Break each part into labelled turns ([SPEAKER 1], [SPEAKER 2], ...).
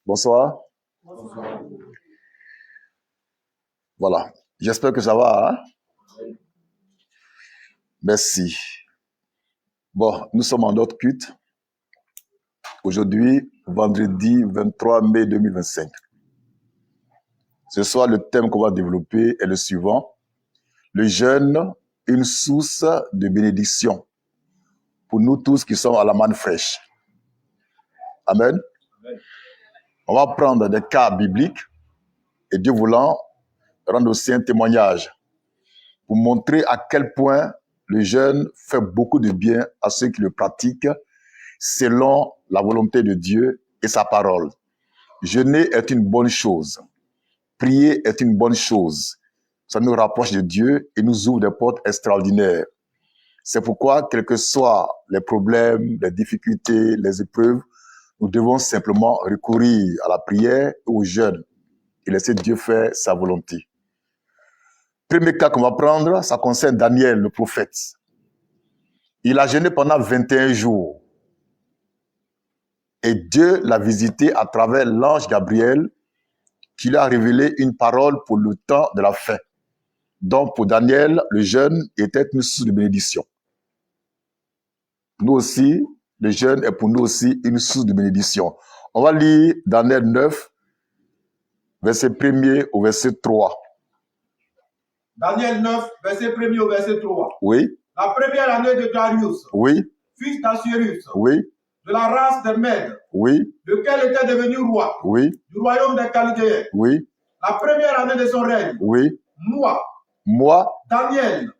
[SPEAKER 1] Bonsoir. Voilà. J'espère que ça va. Hein? Merci. Bon, nous sommes en notre culte. Aujourd'hui, vendredi 23 mai 2025. Ce soir, le thème qu'on va développer est le suivant. Le jeûne, une source de bénédiction pour nous tous qui sommes à la manne fraîche. Amen. Amen. On va prendre des cas bibliques et Dieu voulant, rendre aussi un témoignage pour montrer à quel point le jeûne fait beaucoup de bien à ceux qui le pratiquent selon la volonté de Dieu et sa parole. Jeûner est une bonne chose. Prier est une bonne chose. Ça nous rapproche de Dieu et nous ouvre des portes extraordinaires. C'est pourquoi, quels que soient les problèmes, les difficultés, les épreuves, nous devons simplement recourir à la prière et au jeûne et laisser Dieu faire sa volonté. Premier cas qu'on va prendre, ça concerne Daniel, le prophète. Il a jeûné pendant 21 jours. Et Dieu l'a visité à travers l'ange Gabriel qui lui a révélé une parole pour le temps de la fin. Donc, pour Daniel, le jeûne était une source de bénédiction. Nous aussi, le jeûne est pour nous aussi une source de bénédiction. On va lire Daniel 9, verset 1er au verset 3.
[SPEAKER 2] Daniel 9, verset 1er au verset 3.
[SPEAKER 1] Oui.
[SPEAKER 2] La première année de Darius,
[SPEAKER 1] oui.
[SPEAKER 2] Fils d'Assyrus,
[SPEAKER 1] oui.
[SPEAKER 2] de la race des Mèdes,
[SPEAKER 1] oui.
[SPEAKER 2] lequel était devenu roi,
[SPEAKER 1] oui.
[SPEAKER 2] du royaume des Chaldéens.
[SPEAKER 1] Oui.
[SPEAKER 2] La première année de son règne,
[SPEAKER 1] oui.
[SPEAKER 2] Moi, Daniel,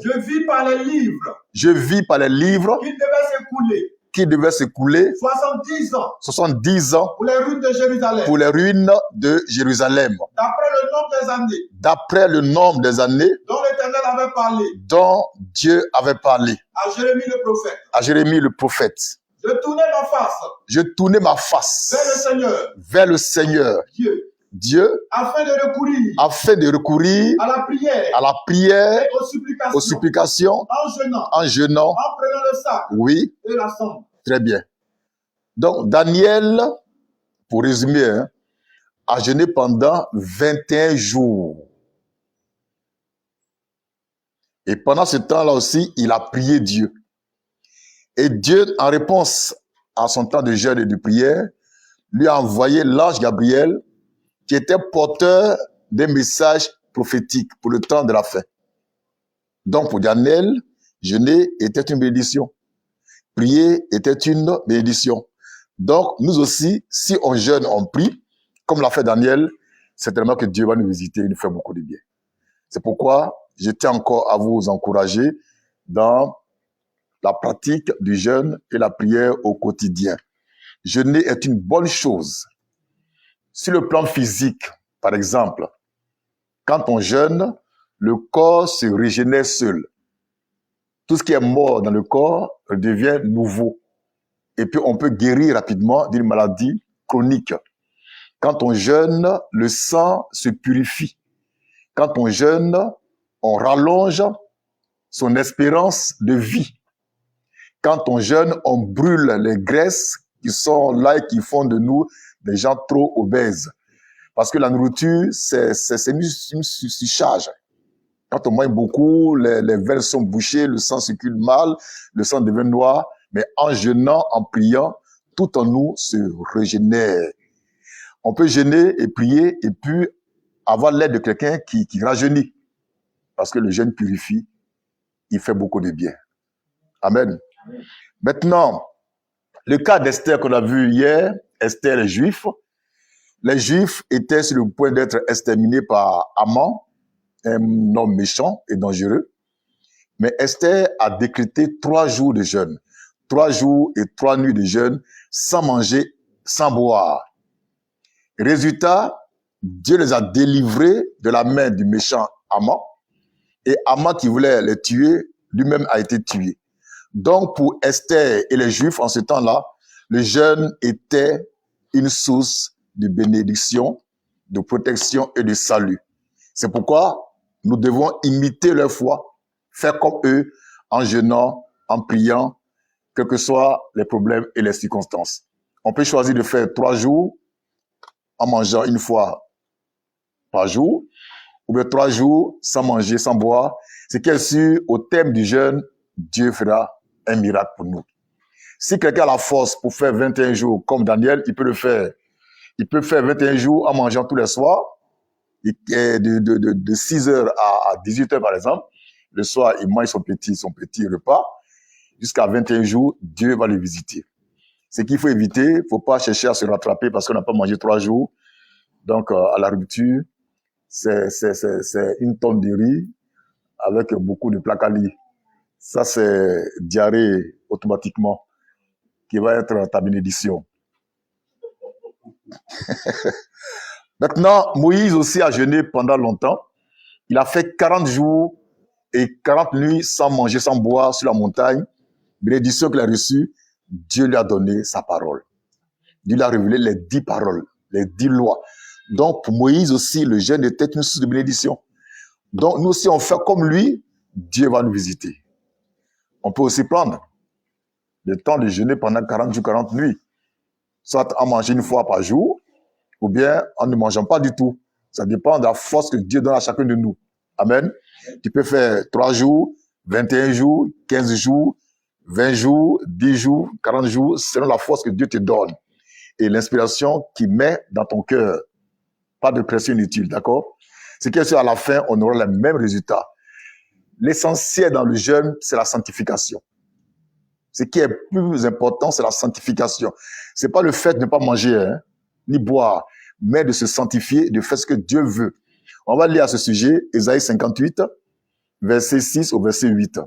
[SPEAKER 2] je vis par les livres,
[SPEAKER 1] qui devaient s'écouler
[SPEAKER 2] 70 ans pour les ruines de Jérusalem,
[SPEAKER 1] d'après le nombre des années
[SPEAKER 2] dont l'Éternel avait parlé,
[SPEAKER 1] dont Dieu avait parlé
[SPEAKER 2] à Jérémie le prophète. Je tournais ma face vers le Seigneur, Dieu, afin de recourir à
[SPEAKER 1] la prière
[SPEAKER 2] et aux supplications,
[SPEAKER 1] en jeûnant,
[SPEAKER 2] en prenant le sac
[SPEAKER 1] oui,
[SPEAKER 2] et la cendre.
[SPEAKER 1] Très bien. Donc, Daniel, pour résumer, a jeûné pendant 21 jours. Et pendant ce temps-là aussi, il a prié Dieu. Et Dieu, en réponse à son temps de jeûne et de prière, lui a envoyé l'ange Gabriel, qui était porteur des messages prophétiques pour le temps de la fin. Donc, pour Daniel, jeûner était une bénédiction. Prier était une bénédiction. Donc, nous aussi, si on jeûne, on prie, comme l'a fait Daniel, certainement que Dieu va nous visiter et nous faire beaucoup de bien. C'est pourquoi je tiens encore à vous encourager dans la pratique du jeûne et la prière au quotidien. Jeûner est une bonne chose. Sur le plan physique, par exemple, quand on jeûne, le corps se régénère seul. Tout ce qui est mort dans le corps devient nouveau. Et puis, on peut guérir rapidement d'une maladie chronique. Quand on jeûne, le sang se purifie. Quand on jeûne, on rallonge son espérance de vie. Quand on jeûne, on brûle les graisses qui sont là et qui font de nous des gens trop obèses. Parce que la nourriture, c'est une surcharge. Quand on mange beaucoup, les veines sont bouchées, le sang circule mal, le sang devient noir. Mais en jeûnant, en priant, tout en nous se régénère. On peut jeûner et prier et puis avoir l'aide de quelqu'un qui rajeunit. Parce que le jeûne purifie, il fait beaucoup de bien. Amen. Amen. Maintenant, le cas d'Esther qu'on a vu hier, Esther les Juifs. Les Juifs étaient sur le point d'être exterminés par Haman, un homme méchant et dangereux. Mais Esther a décrété 3 jours de jeûne. 3 jours et 3 nuits de jeûne, sans manger, sans boire. Résultat, Dieu les a délivrés de la main du méchant Haman. Et Haman qui voulait les tuer, lui-même a été tué. Donc pour Esther et les Juifs en ce temps-là, le jeûne était une source de bénédiction, de protection et de salut. C'est pourquoi nous devons imiter leur foi, faire comme eux, en jeûnant, en priant, quels que soient les problèmes et les circonstances. On peut choisir de faire 3 jours, en mangeant une fois par jour, ou bien 3 jours sans manger, sans boire, c'est qu'il est sûr, au terme du jeûne, Dieu fera un miracle pour nous. Si quelqu'un a la force pour faire 21 jours comme Daniel, il peut le faire. Il peut faire 21 jours en mangeant tous les soirs, de 6h à 18h par exemple. Le soir, il mange son petit repas. Jusqu'à 21 jours, Dieu va le visiter. Ce qu'il faut éviter, il ne faut pas chercher à se rattraper parce qu'on n'a pas mangé 3 jours. Donc, à la rupture, c'est une tonne de riz avec beaucoup de placali. Ça, c'est diarrhée automatiquement qui va être ta bénédiction. Maintenant, Moïse aussi a jeûné pendant longtemps. Il a fait 40 jours et 40 nuits sans manger, sans boire sur la montagne. Bénédiction qu'il a reçue, Dieu lui a donné sa parole. Dieu lui a révélé les 10 paroles, les 10 lois. Donc, pour Moïse aussi, le jeûne était une source de bénédiction. Donc, nous aussi, on fait comme lui, Dieu va nous visiter. On peut aussi prendre le temps de jeûner pendant 40 jours, 40 nuits. Soit en manger une fois par jour, ou bien en ne mangeant pas du tout. Ça dépend de la force que Dieu donne à chacun de nous. Amen. Tu peux faire 3 jours, 21 jours, 15 jours, 20 jours, 10 jours, 40 jours, selon la force que Dieu te donne. Et l'inspiration qu'il met dans ton cœur. Pas de pression inutile, d'accord? C'est qu'à la fin, on aura le même résultat. L'essentiel dans le jeûne, c'est la sanctification. Ce qui est plus important, c'est la sanctification. C'est pas le fait de ne pas manger, ni boire, mais de se sanctifier, de faire ce que Dieu veut. On va lire à ce sujet, Ésaïe 58, verset 6 au verset 8.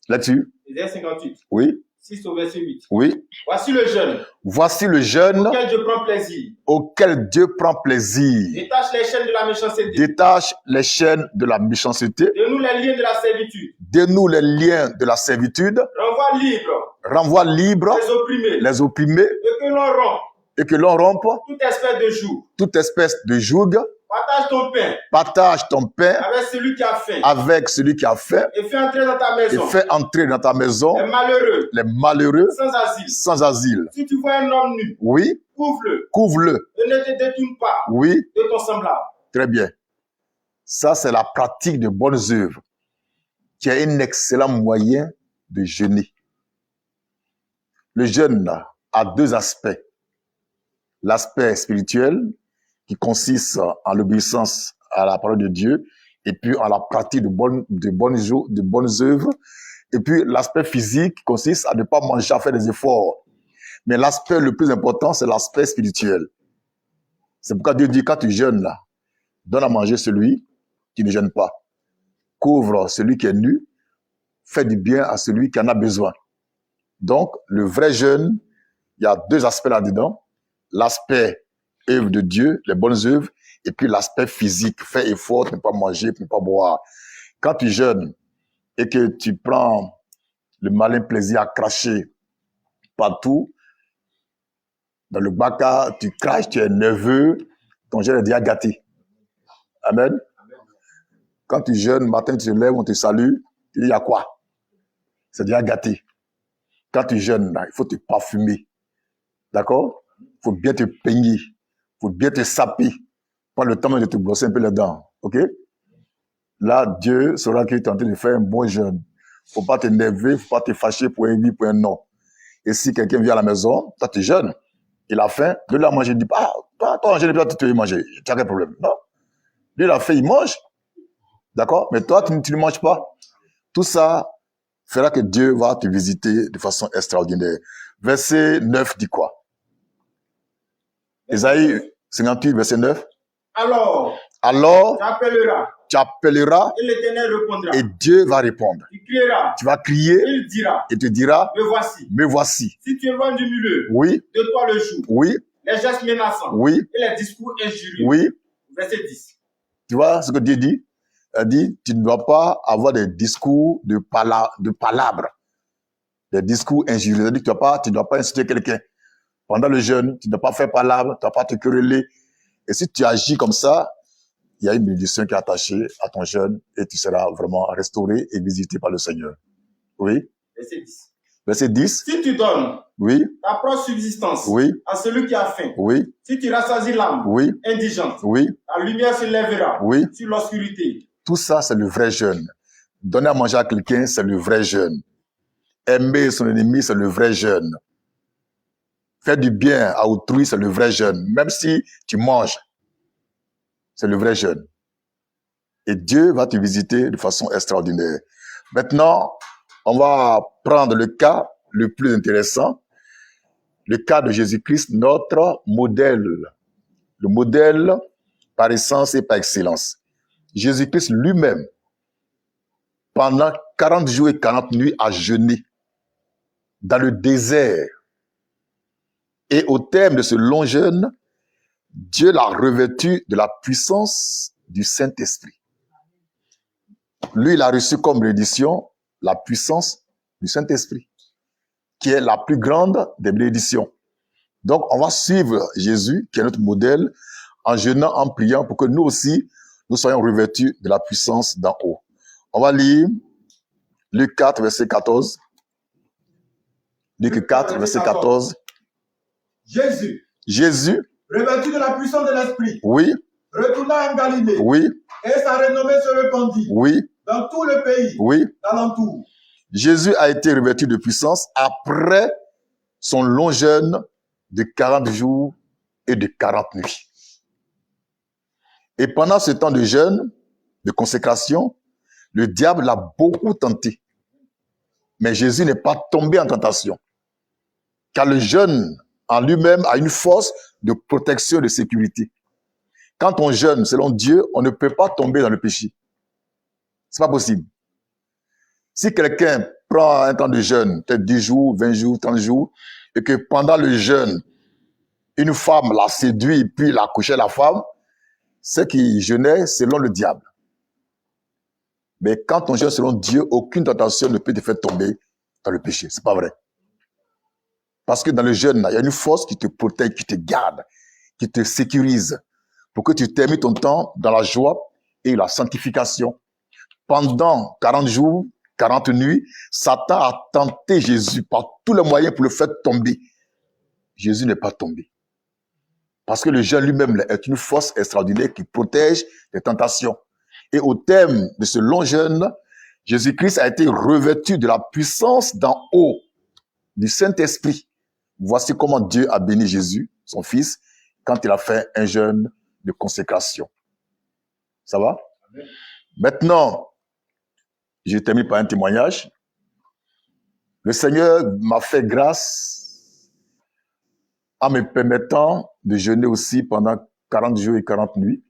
[SPEAKER 1] Là-dessus.
[SPEAKER 2] Ésaïe 58.
[SPEAKER 1] Oui.
[SPEAKER 2] 6 au verset 8.
[SPEAKER 1] Oui.
[SPEAKER 2] Voici le jeûne.
[SPEAKER 1] Voici le jeûne.
[SPEAKER 2] Auquel Dieu prend plaisir.
[SPEAKER 1] Auquel Dieu prend plaisir.
[SPEAKER 2] Détache les chaînes de la méchanceté.
[SPEAKER 1] Détache les chaînes de la méchanceté.
[SPEAKER 2] Dénoue les liens de la servitude.
[SPEAKER 1] Dénoue les liens de la servitude.
[SPEAKER 2] Renvoie libre.
[SPEAKER 1] Renvoie libre.
[SPEAKER 2] Les opprimés.
[SPEAKER 1] Les opprimés.
[SPEAKER 2] Et que l'on rompe.
[SPEAKER 1] Et que l'on rompe.
[SPEAKER 2] Toute espèce de joug.
[SPEAKER 1] Toute espèce de joug.
[SPEAKER 2] Partage ton pain.
[SPEAKER 1] Partage ton pain.
[SPEAKER 2] Avec celui qui a faim.
[SPEAKER 1] Avec celui qui a faim.
[SPEAKER 2] Et fais entrer dans ta maison.
[SPEAKER 1] Et fais entrer dans ta maison.
[SPEAKER 2] Les malheureux.
[SPEAKER 1] Les malheureux.
[SPEAKER 2] Sans asile.
[SPEAKER 1] Sans asile.
[SPEAKER 2] Si tu vois un homme nu.
[SPEAKER 1] Oui.
[SPEAKER 2] Couvre-le.
[SPEAKER 1] Couvre-le.
[SPEAKER 2] Et ne te détourne pas.
[SPEAKER 1] Oui.
[SPEAKER 2] De ton semblable.
[SPEAKER 1] Très bien. Ça, c'est la pratique de bonnes œuvres, qui est un excellent moyen de jeûner. Le jeûne a 2 aspects. L'aspect spirituel, qui consiste en l'obéissance à la parole de Dieu, et puis en la pratique de bonnes œuvres. Et puis l'aspect physique, qui consiste à ne pas manger, à faire des efforts. Mais l'aspect le plus important, c'est l'aspect spirituel. C'est pourquoi Dieu dit, quand tu jeûnes, donne à manger celui qui ne jeûne pas. Couvre celui qui est nu. Fais du bien à celui qui en a besoin. Donc, le vrai jeûne, il y a 2 aspects là-dedans. L'aspect œuvre de Dieu, les bonnes œuvres, et puis l'aspect physique. Fais effort, ne pas manger, ne pas boire. Quand tu jeûnes et que tu prends le malin plaisir à cracher partout, dans le baka, tu craches, tu es nerveux, ton jeûne est déjà gâté. Amen. Quand tu jeûnes, matin, tu te lèves, on te salue, tu dis, il y a quoi? C'est déjà gâté. Quand tu jeûnes, il faut te parfumer. D'accord? Il faut bien te peigner. Il faut bien te saper. Prends le temps de te brosser un peu les dents. OK? Là, Dieu saura que tu es en train de faire un bon jeûne. Il ne faut pas t'énerver, il ne faut pas te fâcher pour un oui, pour un non. Et si quelqu'un vient à la maison, toi, tu jeûnes, il a faim, lui, il a mangé, il dit, toi, en général, tu te veux manger. Tu as quel problème? Non. Lui, il a faim, il mange. D'accord? Mais toi, tu ne manges pas. Tout ça fera que Dieu va te visiter de façon extraordinaire. Verset 9 dit quoi? Ésaïe 58, verset 9.
[SPEAKER 2] Alors,
[SPEAKER 1] tu appelleras
[SPEAKER 2] et l'Éternel répondra.
[SPEAKER 1] Et Dieu va répondre.
[SPEAKER 2] Tu
[SPEAKER 1] vas crier
[SPEAKER 2] et
[SPEAKER 1] te dira,
[SPEAKER 2] me voici. Si tu es loin du milieu, de toi le jour, les gestes menaçants et les discours injurieux. Verset 10.
[SPEAKER 1] Tu vois ce que Dieu dit? Il dit, tu ne dois pas avoir des discours de palabres, des discours injurieux. C'est-à-dire que tu ne dois pas insulter quelqu'un. Pendant le jeûne, tu ne dois pas faire palabre, tu ne dois pas te quereller. Et si tu agis comme ça, il y a une bénédiction qui est attachée à ton jeûne et tu seras vraiment restauré et visité par le Seigneur. Oui?
[SPEAKER 2] Verset 10.
[SPEAKER 1] Verset 10.
[SPEAKER 2] Si tu donnes
[SPEAKER 1] Oui.
[SPEAKER 2] ta propre subsistance
[SPEAKER 1] Oui.
[SPEAKER 2] à celui qui a faim,
[SPEAKER 1] Oui.
[SPEAKER 2] si tu rassasies l'âme
[SPEAKER 1] Oui.
[SPEAKER 2] indigente,
[SPEAKER 1] Oui.
[SPEAKER 2] la lumière se lèvera
[SPEAKER 1] Oui.
[SPEAKER 2] sur l'obscurité.
[SPEAKER 1] Tout ça, c'est le vrai jeûne. Donner à manger à quelqu'un, c'est le vrai jeûne. Aimer son ennemi, c'est le vrai jeûne. Faire du bien à autrui, c'est le vrai jeûne. Même si tu manges, c'est le vrai jeûne. Et Dieu va te visiter de façon extraordinaire. Maintenant, on va prendre le cas le plus intéressant, le cas de Jésus-Christ, notre modèle. Le modèle par essence et par excellence. Jésus-Christ lui-même, pendant 40 jours et 40 nuits, a jeûné dans le désert. Et au terme de ce long jeûne, Dieu l'a revêtu de la puissance du Saint-Esprit. Lui, il a reçu comme bénédiction la puissance du Saint-Esprit, qui est la plus grande des bénédictions. Donc, on va suivre Jésus, qui est notre modèle, en jeûnant, en priant, pour que nous aussi, nous soyons revêtus de la puissance d'en haut. On va lire Luc 4, verset 14. Luc 4, verset 14. Jésus,
[SPEAKER 2] revêtu de la puissance de l'Esprit,
[SPEAKER 1] oui,
[SPEAKER 2] retourna en Galilée,
[SPEAKER 1] oui,
[SPEAKER 2] et sa renommée se répandit
[SPEAKER 1] oui,
[SPEAKER 2] dans tout le pays,
[SPEAKER 1] oui.
[SPEAKER 2] d'alentour.
[SPEAKER 1] Jésus a été revêtu de puissance après son long jeûne de 40 jours et de 40 nuits. Et pendant ce temps de jeûne, de consécration, le diable l'a beaucoup tenté. Mais Jésus n'est pas tombé en tentation. Car le jeûne en lui-même a une force de protection et de sécurité. Quand on jeûne selon Dieu, on ne peut pas tomber dans le péché. C'est pas possible. Si quelqu'un prend un temps de jeûne, peut-être 10 jours, 20 jours, 30 jours, et que pendant le jeûne, une femme l'a séduit, puis l'a couché la femme, c'est qu'il jeûnait selon le diable. Mais quand on jeûne selon Dieu, aucune tentation ne peut te faire tomber dans le péché. C'est pas vrai. Parce que dans le jeûne, il y a une force qui te protège, qui te garde, qui te sécurise, pour que tu termines ton temps dans la joie et la sanctification. Pendant 40 jours, 40 nuits, Satan a tenté Jésus par tous les moyens pour le faire tomber. Jésus n'est pas tombé. Parce que le jeûne lui-même est une force extraordinaire qui protège les tentations. Et au terme de ce long jeûne, Jésus-Christ a été revêtu de la puissance d'en haut, du Saint-Esprit. Voici comment Dieu a béni Jésus, son fils, quand il a fait un jeûne de consécration. Ça va? Amen. Maintenant, je termine par un témoignage. Le Seigneur m'a fait grâce en me permettant de jeûner aussi pendant 40 jours et 40 nuits.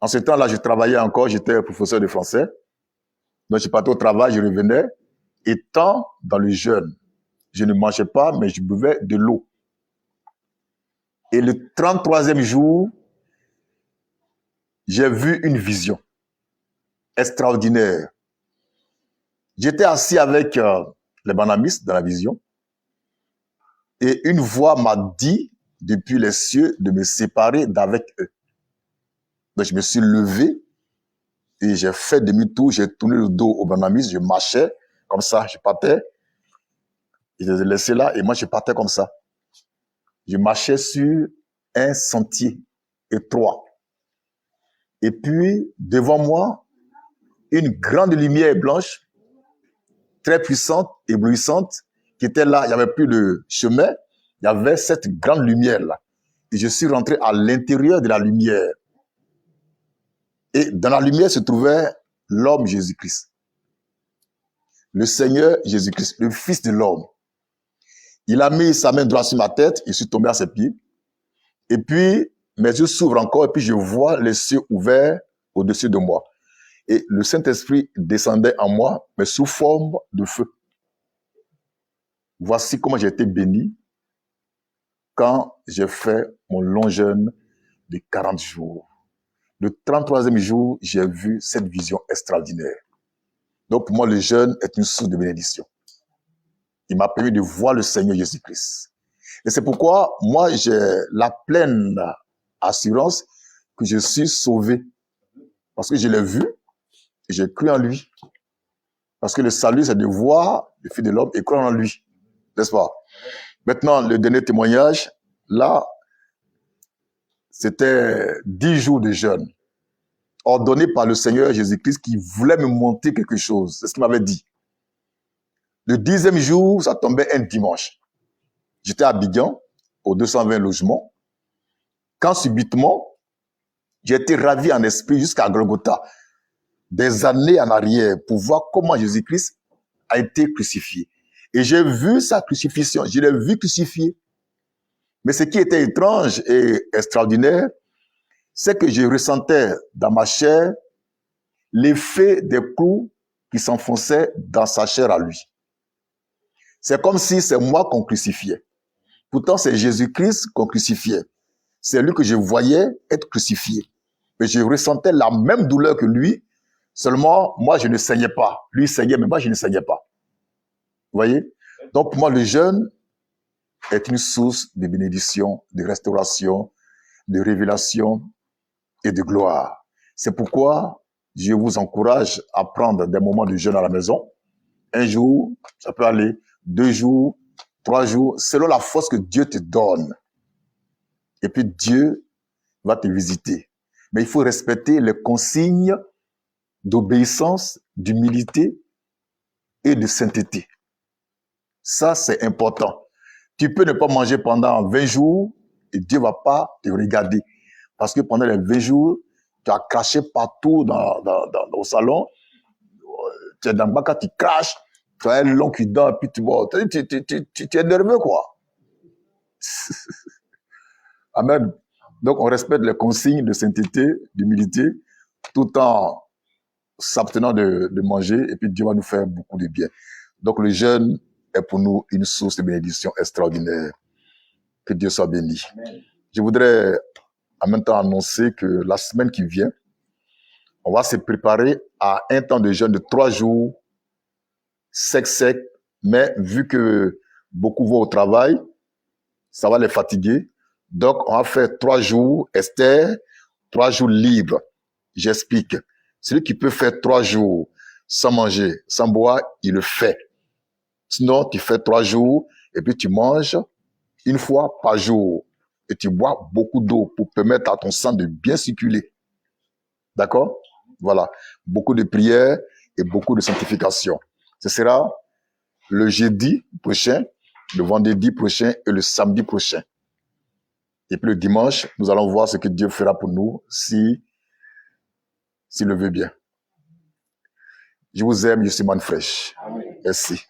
[SPEAKER 1] En ce temps-là, je travaillais encore, j'étais professeur de français. Donc, je partais au travail, je revenais. Étant dans le jeûne, je ne mangeais pas, mais je buvais de l'eau. Et le 33e jour, j'ai vu une vision extraordinaire. J'étais assis avec les banamistes dans la vision. Et une voix m'a dit, depuis les cieux, de me séparer d'avec eux. Donc, je me suis levé et j'ai fait demi-tour, j'ai tourné le dos aux banamistes, je marchais comme ça, je partais. Je les ai laissés là et moi, je partais comme ça. Je marchais sur un sentier étroit. Et puis, devant moi, une grande lumière blanche, très puissante, éblouissante, qui était là. Il n'y avait plus de chemin. Il y avait cette grande lumière-là. Et je suis rentré à l'intérieur de la lumière. Et dans la lumière se trouvait l'homme Jésus-Christ. Le Seigneur Jésus-Christ, le Fils de l'homme. Il a mis sa main droite sur ma tête, je suis tombé à ses pieds. Et puis, mes yeux s'ouvrent encore et puis je vois les cieux ouverts au-dessus de moi. Et le Saint-Esprit descendait en moi, mais sous forme de feu. Voici comment j'ai été béni quand j'ai fait mon long jeûne de 40 jours. Le 33e jour, j'ai vu cette vision extraordinaire. Donc pour moi, le jeûne est une source de bénédiction. Il m'a permis de voir le Seigneur Jésus-Christ. Et c'est pourquoi moi, j'ai la pleine assurance que je suis sauvé. Parce que je l'ai vu, j'ai cru en lui. Parce que le salut, c'est de voir le Fils de l'homme et croire en lui. N'est-ce pas? Maintenant, le dernier témoignage, là, c'était 10 jours de jeûne, ordonné par le Seigneur Jésus-Christ qui voulait me montrer quelque chose. C'est ce qu'il m'avait dit. Le 10e jour, ça tombait un dimanche. J'étais à Abidjan, aux 220 logements, quand subitement, j'ai été ravi en esprit jusqu'à Golgotha, des années en arrière, pour voir comment Jésus-Christ a été crucifié. Et j'ai vu sa crucifixion, je l'ai vu crucifié. Mais ce qui était étrange et extraordinaire, c'est que je ressentais dans ma chair l'effet des clous qui s'enfonçaient dans sa chair à lui. C'est comme si c'est moi qu'on crucifiait. Pourtant, c'est Jésus-Christ qu'on crucifiait. C'est lui que je voyais être crucifié. Mais je ressentais la même douleur que lui, seulement moi, je ne saignais pas. Lui saignait, mais moi, je ne saignais pas. Vous voyez? Donc, pour moi, le jeûne est une source de bénédiction, de restauration, de révélation et de gloire. C'est pourquoi je vous encourage à prendre des moments de jeûne à la maison. Un jour, ça peut aller, 2 jours, 3 jours, selon la force que Dieu te donne. Et puis Dieu va te visiter. Mais il faut respecter les consignes d'obéissance, d'humilité et de sainteté. Ça, c'est important. Tu peux ne pas manger pendant 20 jours et Dieu ne va pas te regarder. Parce que pendant les 20 jours, tu as craché partout au salon. Tu es dans le bac, tu craches, tu as un long cul dent, puis tu es nerveux, quoi. Amen. Donc, on respecte les consignes de sainteté, d'humilité, tout en s'abstenant de manger, et puis Dieu va nous faire beaucoup de bien. Donc, le jeûne est pour nous une source de bénédiction extraordinaire. Que Dieu soit béni. Amen. Je voudrais en même temps annoncer que la semaine qui vient, on va se préparer à un temps de jeûne de 3 jours, sec, mais vu que beaucoup vont au travail, ça va les fatiguer. Donc, on va faire 3 jours, Esther, 3 jours libres. J'explique. Celui qui peut faire 3 jours sans manger, sans boire, il le fait. Sinon, tu fais 3 jours et puis tu manges une fois par jour. Et tu bois beaucoup d'eau pour permettre à ton sang de bien circuler. D'accord? Voilà. Beaucoup de prières et beaucoup de sanctification. Ce sera le jeudi prochain, le vendredi prochain et le samedi prochain. Et puis le dimanche, nous allons voir ce que Dieu fera pour nous s'il le veut bien. Je vous aime, je suis Manfresh. Merci.